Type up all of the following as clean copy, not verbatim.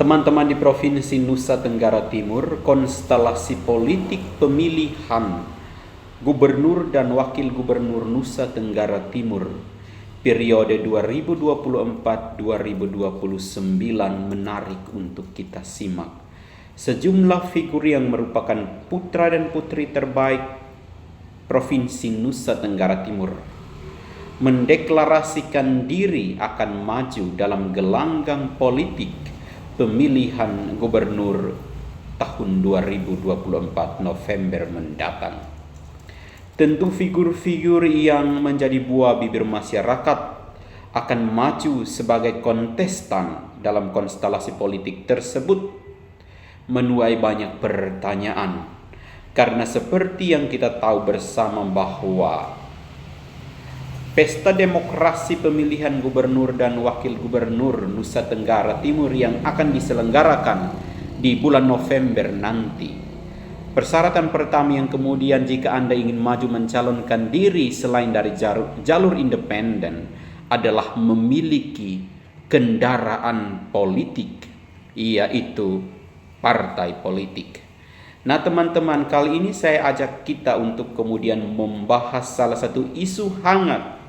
Teman-teman di Provinsi Nusa Tenggara Timur, konstelasi politik pemilihan Gubernur dan Wakil Gubernur Nusa Tenggara Timur periode 2024-2029 menarik untuk kita simak. Sejumlah figur yang merupakan putra dan putri terbaik Provinsi Nusa Tenggara Timur mendeklarasikan diri akan maju dalam gelanggang politik pemilihan gubernur tahun 2024 November mendatang. Tentu figur-figur yang menjadi buah bibir masyarakat akan maju sebagai kontestan dalam konstelasi politik tersebut menuai banyak pertanyaan. Karena seperti yang kita tahu bersama bahwa pesta demokrasi pemilihan gubernur dan wakil gubernur Nusa Tenggara Timur yang akan diselenggarakan di bulan November nanti. Persyaratan pertama yang kemudian jika Anda ingin maju mencalonkan diri selain dari jalur independen adalah memiliki kendaraan politik, yaitu partai politik. Nah teman-teman, kali ini saya ajak kita untuk kemudian membahas salah satu isu hangat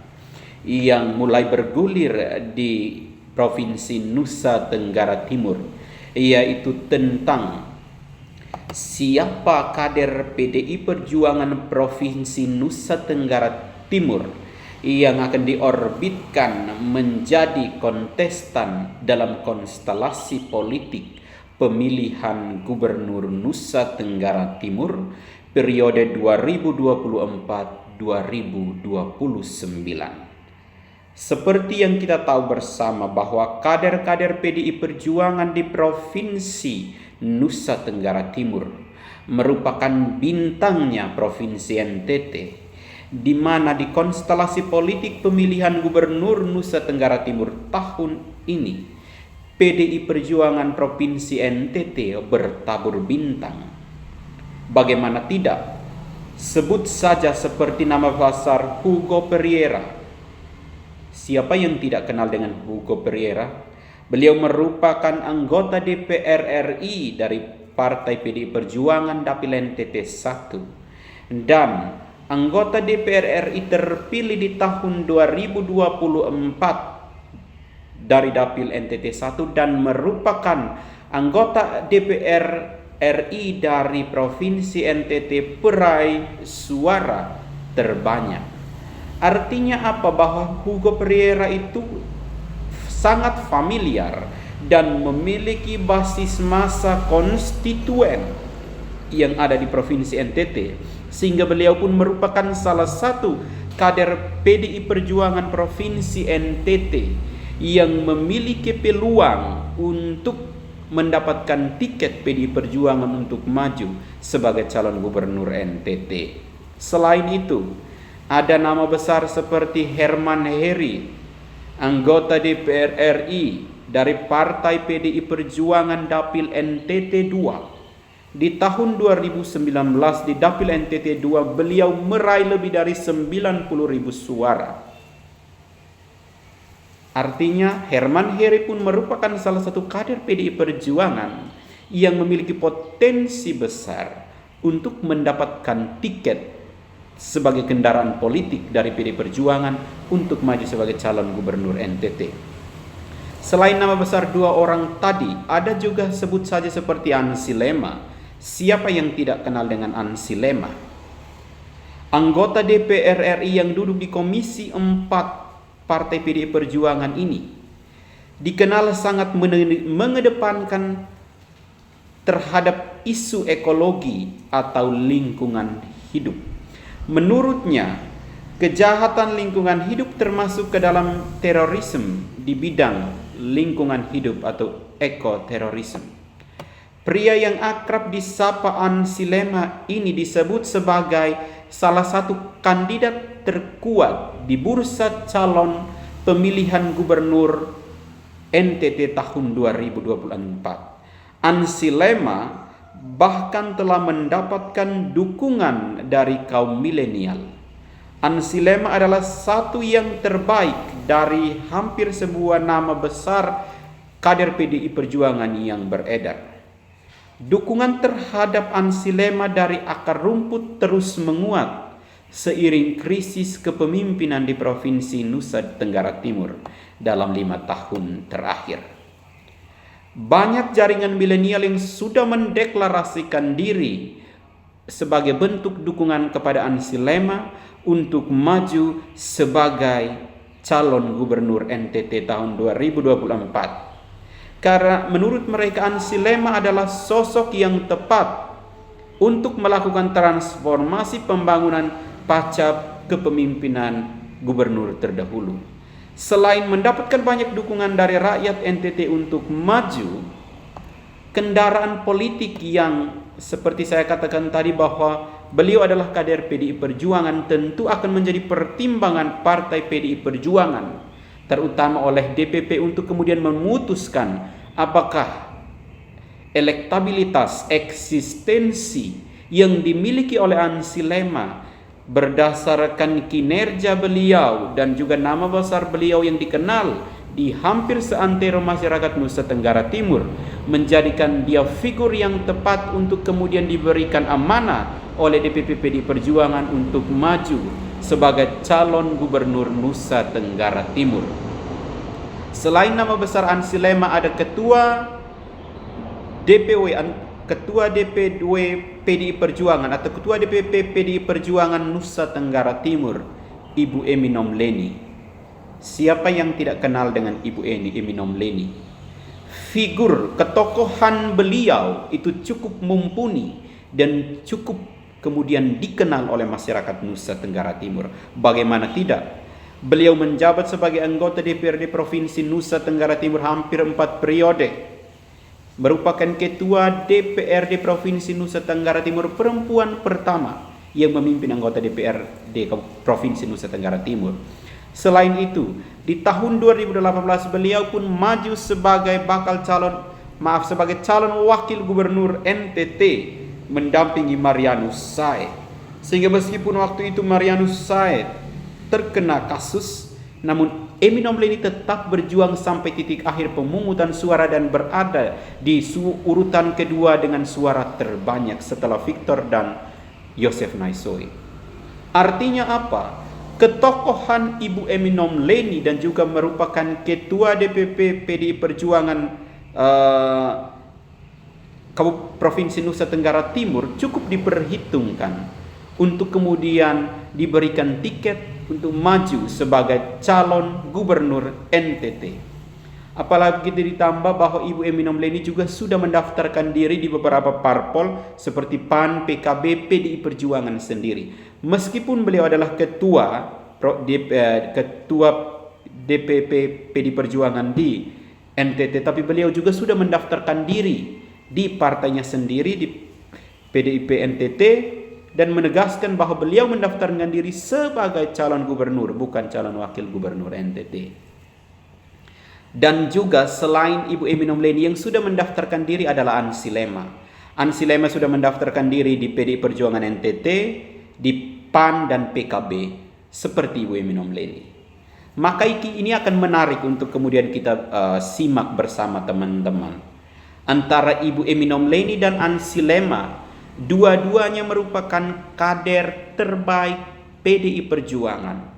yang mulai bergulir di Provinsi Nusa Tenggara Timur, yaitu tentang siapa kader PDI Perjuangan Provinsi Nusa Tenggara Timur yang akan diorbitkan menjadi kontestan dalam konstelasi politik pemilihan Gubernur Nusa Tenggara Timur periode 2024-2029. Seperti yang kita tahu bersama bahwa kader-kader PDI Perjuangan di Provinsi Nusa Tenggara Timur merupakan bintangnya Provinsi NTT, di mana di konstelasi politik pemilihan Gubernur Nusa Tenggara Timur tahun ini PDI Perjuangan Provinsi NTT bertabur bintang. Bagaimana tidak? Sebut saja seperti nama besar Hugo Pereira. Siapa yang tidak kenal dengan Hugo Pereira? Beliau merupakan anggota DPR RI dari Partai PDI Perjuangan Dapil NTT 1 dan anggota DPR RI terpilih di tahun 2024 dari Dapil NTT 1 dan merupakan anggota DPR RI dari Provinsi NTT peraih suara terbanyak. Artinya apa? Bahwa Hugo Pereira itu sangat familiar dan memiliki basis massa konstituen yang ada di Provinsi NTT, sehingga beliau pun merupakan salah satu kader PDI Perjuangan Provinsi NTT yang memiliki peluang untuk mendapatkan tiket PDI Perjuangan untuk maju sebagai calon gubernur NTT. Selain itu, ada nama besar seperti Herman Heri, anggota DPR RI dari Partai PDI Perjuangan Dapil NTT 2. Di tahun 2019 di Dapil NTT 2 beliau meraih lebih dari 90.000 suara. Artinya Herman Heri pun merupakan salah satu kader PDI Perjuangan yang memiliki potensi besar untuk mendapatkan tiket sebagai kendaraan politik dari PDI Perjuangan untuk maju sebagai calon gubernur NTT. Selain nama besar dua orang tadi, ada juga sebut saja seperti Ansi Lema. Siapa yang tidak kenal dengan Ansi Lema? Anggota DPR RI yang duduk di Komisi 4 Partai PDI Perjuangan ini dikenal sangat mengedepankan terhadap isu ekologi atau lingkungan hidup. Menurutnya, kejahatan lingkungan hidup termasuk ke dalam terorisme di bidang lingkungan hidup atau ekoterorisme. Pria yang akrab disapa Ansi Lema ini disebut sebagai salah satu kandidat terkuat di bursa calon pemilihan gubernur NTT tahun 2024. Ansi Lema bahkan telah mendapatkan dukungan dari kaum milenial. Ansi Lema adalah satu yang terbaik dari hampir sebuah nama besar kader PDI Perjuangan yang beredar. Dukungan terhadap Ansi Lema dari akar rumput terus menguat seiring krisis kepemimpinan di Provinsi Nusa Tenggara Timur dalam 5 tahun terakhir. Banyak jaringan milenial yang sudah mendeklarasikan diri sebagai bentuk dukungan kepada Ansi Lema untuk maju sebagai calon gubernur NTT tahun 2024. Karena menurut mereka Ansi Lema adalah sosok yang tepat untuk melakukan transformasi pembangunan pasca kepemimpinan gubernur terdahulu. Selain mendapatkan banyak dukungan dari rakyat NTT untuk maju, kendaraan politik yang seperti saya katakan tadi bahwa beliau adalah kader PDI Perjuangan tentu akan menjadi pertimbangan partai PDI Perjuangan, terutama oleh DPP untuk kemudian memutuskan apakah elektabilitas eksistensi yang dimiliki oleh Ansi Lema berdasarkan kinerja beliau dan juga nama besar beliau yang dikenal di hampir seantero masyarakat Nusa Tenggara Timur menjadikan dia figur yang tepat untuk kemudian diberikan amanah oleh DPP PDI Perjuangan untuk maju sebagai calon gubernur Nusa Tenggara Timur. Selain nama besar Ansi Lema, ada ketua DPW PDI Perjuangan atau ketua DPP PDI Perjuangan Nusa Tenggara Timur, Ibu Emi Nomleni. Siapa yang tidak kenal dengan Ibu Emi Nomleni? Figur ketokohan beliau itu cukup mumpuni dan cukup kemudian dikenal oleh masyarakat Nusa Tenggara Timur. Bagaimana tidak? Beliau menjabat sebagai anggota DPRD Provinsi Nusa Tenggara Timur hampir 4 periode. Merupakan ketua DPRD Provinsi Nusa Tenggara Timur perempuan pertama yang memimpin anggota DPRD Provinsi Nusa Tenggara Timur. Selain itu, di tahun 2018 beliau pun maju sebagai sebagai calon wakil gubernur NTT mendampingi Marianus Said. Sehingga meskipun waktu itu Marianus Said terkena kasus, namun Emi Nomleni tetap berjuang sampai titik akhir pemungutan suara dan berada di urutan kedua dengan suara terbanyak setelah Victor dan Yosef Naisoi. Artinya apa? Ketokohan Ibu Emi Nomleni dan juga merupakan ketua DPP PDI Perjuangan Provinsi Nusa Tenggara Timur cukup diperhitungkan untuk kemudian diberikan tiket untuk maju sebagai calon gubernur NTT. Apalagi ditambah bahwa Ibu Emi Nomleni juga sudah mendaftarkan diri di beberapa parpol seperti PAN, PKB, PDI Perjuangan sendiri. Meskipun beliau adalah ketua DPP PDI Perjuangan di NTT, tapi beliau juga sudah mendaftarkan diri di partainya sendiri di PDIP NTT dan menegaskan bahwa beliau mendaftarkan diri sebagai calon gubernur, bukan calon wakil gubernur NTT. Dan juga selain Ibu Emi Nomleni, yang sudah mendaftarkan diri adalah Ansi Lema. Ansi Lema sudah mendaftarkan diri di PDI Perjuangan NTT, di PAN dan PKB seperti Ibu Emi Nomleni. Maka ini akan menarik untuk kemudian kita simak bersama teman-teman. Antara Ibu Emi Nomleni dan Ansi Lema, dua-duanya merupakan kader terbaik PDI Perjuangan.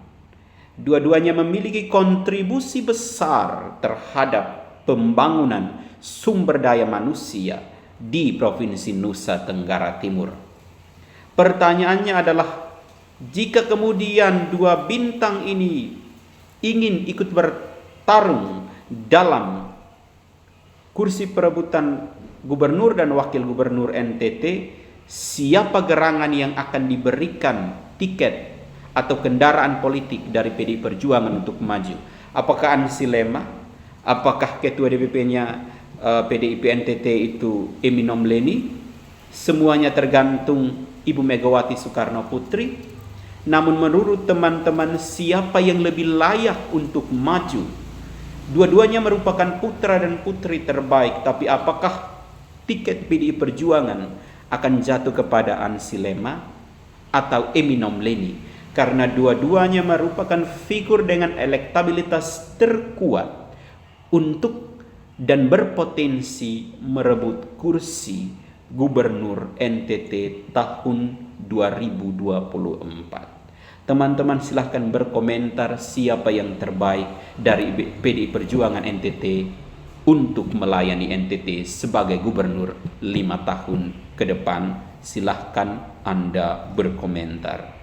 Dua-duanya memiliki kontribusi besar terhadap pembangunan sumber daya manusia di Provinsi Nusa Tenggara Timur. Pertanyaannya adalah, jika kemudian dua bintang ini ingin ikut bertarung dalam kursi perebutan gubernur dan wakil gubernur NTT, siapa gerangan yang akan diberikan tiket atau kendaraan politik dari PDI Perjuangan untuk maju? Apakah Ansi Lema? Apakah ketua DPP-nya PDIP NTT itu Emi Nomleni? Semuanya tergantung Ibu Megawati Soekarno Putri. Namun menurut teman-teman, siapa yang lebih layak untuk maju? Dua-duanya merupakan putra dan putri terbaik, tapi apakah tiket PDI Perjuangan akan jatuh kepada Ansi Lema atau Emi Nomleni? Karena dua-duanya merupakan figur dengan elektabilitas terkuat untuk dan berpotensi merebut kursi Gubernur NTT tahun 2024. Teman-teman silahkan berkomentar siapa yang terbaik dari PDI Perjuangan NTT untuk melayani NTT sebagai gubernur 5 tahun ke depan. Silahkan Anda berkomentar.